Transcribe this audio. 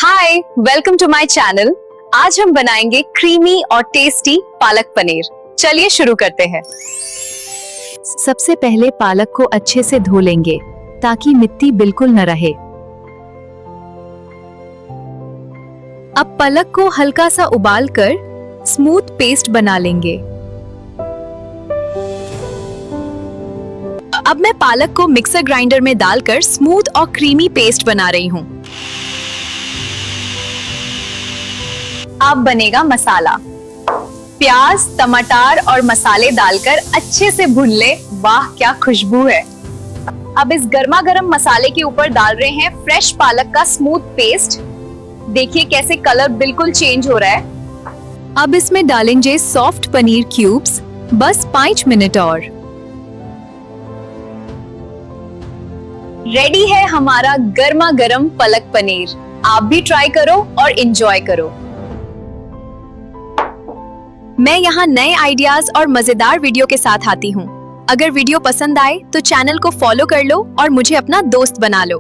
Hi, welcome to my channel. आज हम बनाएंगे क्रीमी और टेस्टी पालक पनीर। चलिए शुरू करते हैं। सबसे पहले पालक को अच्छे से धो लेंगे ताकि मिट्टी बिल्कुल न रहे। अब पालक को हल्का सा उबालकर स्मूथ पेस्ट बना लेंगे। अब मैं पालक को मिक्सर ग्राइंडर में डालकर स्मूथ और क्रीमी पेस्ट बना रही हूँ। अब बनेगा मसाला। प्याज, टमाटर और मसाले डालकर अच्छे से भून ले। वाह क्या खुशबू है। अब इस गर्मा गर्म मसाले के ऊपर डाल रहे हैं फ्रेश पालक का स्मूथ पेस्ट। देखिए कैसे कलर बिल्कुल चेंज हो रहा है। अब इसमें डालेंगे सॉफ्ट पनीर क्यूब्स। बस 5 मिनट और। रेडी है हमारा गर्मा गर्म पालक पनीर। आप भी ट्राई करो और एंजॉय करो। मैं यहाँ नए आइडियाज और मजेदार वीडियो के साथ आती हूँ। अगर वीडियो पसंद आए तो चैनल को फॉलो कर लो और मुझे अपना दोस्त बना लो।